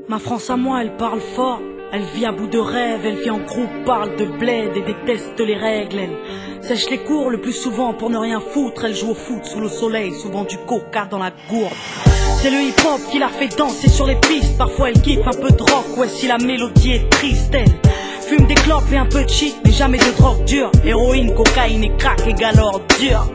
Ma France à moi, elle parle fort. Elle vit à bout de rêve, elle vit en groupe, parle de bled et déteste les règles. Elle sèche les cours le plus souvent pour ne rien foutre. Elle joue au foot sous le soleil, souvent du coca dans la gourde. C'est le hip-hop qui la fait danser sur les pistes. Parfois elle kiffe un peu de rock, ouais si la mélodie est triste. Elle fume des clopes et un peu de shit, mais jamais de drogue dure. Héroïne, cocaïne et crack égale ordure.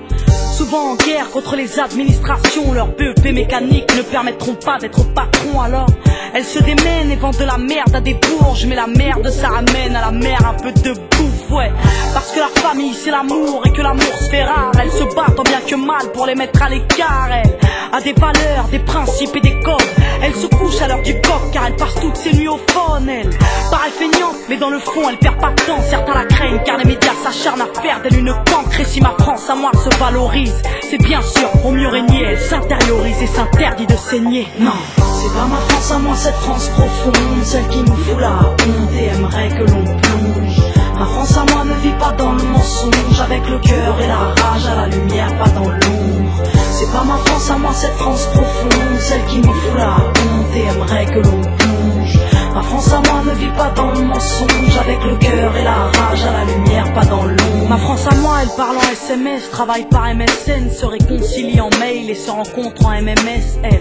Souvent en guerre contre les administrations, leurs BEP mécaniques ne permettront pas d'être patron. Alors elles se démènent et vendent de la merde à des bourges. Mais la merde ça ramène à la mer un peu de bouffe, ouais. Parce que la famille c'est l'amour et que l'amour se fait rare. Elles se battent tant bien que mal pour les mettre à l'écart. Elle a des valeurs, des principes et des codes. Elle se couche à l'heure du coq car elle passe toutes ses nuits au phone. Elle paraît feignante mais dans le fond elle perd pas de temps. Certains la craignent car les médias s'acharnent à faire d'elle une cancre. Et si ma France à moi se valorise, c'est bien sûr pour mieux régner. Elle s'intériorise et s'interdit de saigner. Non, c'est pas ma France à moi, cette France profonde, celle qui nous fout la honte et aimerait que l'on plonge. Ma France à moi ne vit pas dans le mensonge, avec le cœur et la rage à la lumière, pas dans l'ombre. C'est pas ma France à moi, cette France profonde, celle qui nous fout la honte et aimerait que l'on plonge. Ma France à moi ne vit pas dans le mensonge, avec le cœur et la rage à la lumière, pas dans l'ombre. Ma France à moi, elle parle en SMS, travaille par MSN, se réconcilie en mail et se rencontre en MMS. Elle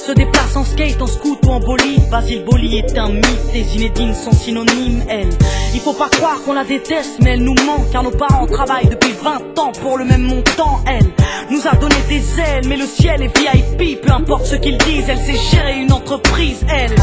se déplace en skate, en scoot ou en bolide. Basile Boli est un mythe, les Zinedine sont synonymes. Elle, il faut pas croire qu'on la déteste, mais elle nous manque car nos parents travaillent depuis 20 ans pour le même montant. Elle nous a donné des ailes, mais le ciel est VIP, peu importe ce qu'ils disent. Elle sait gérer une entreprise, elle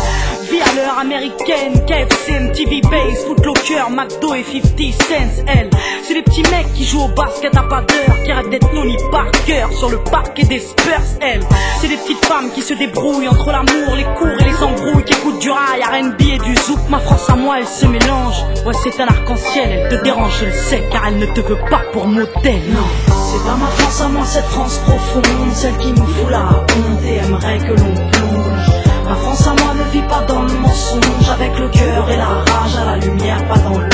vit à l'heure américaine, KFC, MTV Base, Footlocker, McDo et 50 cents. Elle, c'est les petits mecs qui jouent au basket à pas d'heure, qui rêvent d'être Tony Parker sur le parquet des Spurs. Elle, c'est des petites femmes qui se débrouillent entre l'amour, les cours et les embrouilles, qui écoutent du rail, R&B et du zouk. Ma France à moi, elle se mélange, ouais c'est un arc-en-ciel. Elle te dérange, je le sais, car elle ne te veut pas pour modèle. Non, c'est pas ma France à moi, cette France profonde, celle qui nous fout la honte et aimerait que l'on plonge. Ma France à moi ne vit pas dans le mensonge, avec le cœur et la rage à la lumière, pas dans l'ombre.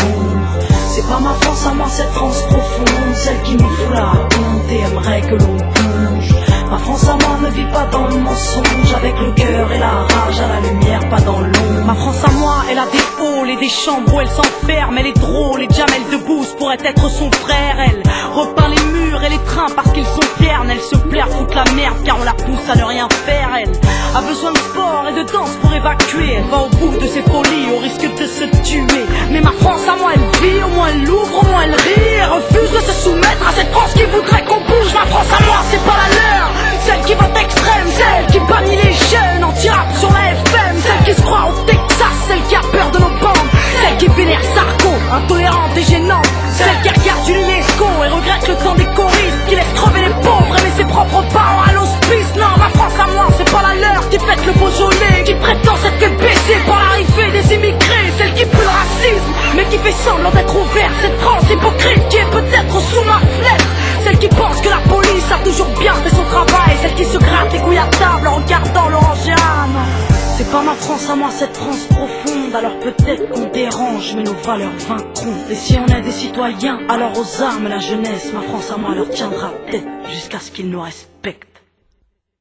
C'est pas ma France à moi, cette France profonde, celle qui nous fout la honte et aimerait que l'on plonge. Ma France à moi ne vit pas dans le mensonge, avec le cœur et la rage à la lumière, pas dans l'ombre. Ma France à moi, elle a des halls et des chambres où elle s'enferme. Elle est drôle et Jamel Debbouze pourrait être son frère. Elle repeint les murs et les trains parce qu'ils sont ternes. Elle se plaît à foutre la merde car on la pousse à ne rien faire. Elle a besoin de sport et de danse pour évacuer. Elle va au bout de ses folies au risque de se tuer. Mais ma France à moi, elle vit, au moins elle ouvre, au moins elle rit. Elle refuse de se soumettre à cette France qui voudrait qu'on bouge. Ma France à moi, c'est pas la leur, celle qui vote extrême, celle qui bannit les jeunes en tirade sur la FM, celle qui se croit au Texas, celle qui a peur de nos bandes, celle qui vénère Sarko, intolérante et gênante, celle qui regarde Julie Lescaut et regrette le temps des choristes, qui laisse crever les pauvres et met ses propres parents à l'hospice. Non, ma France à moi, c'est pas la leur qui fête le Beaujolais, qui prétend s'être fait baisser par l'arrivée des immigrés, celle qui pue le racisme, mais qui fait semblant d'être ouverte, cette France hypocrite qui est peut-être sous ma fenêtre, celle qui pense que la police a toujours bien fait son travail, celle qui se gratte les couilles à table en regardant l'Orangéane. C'est pas ma France à moi, cette France profonde, alors peut-être qu'on dérange, mais nos valeurs vaincront. Et si on est des citoyens, alors aux armes la jeunesse, ma France à moi leur tiendra tête, jusqu'à ce qu'ils nous respectent.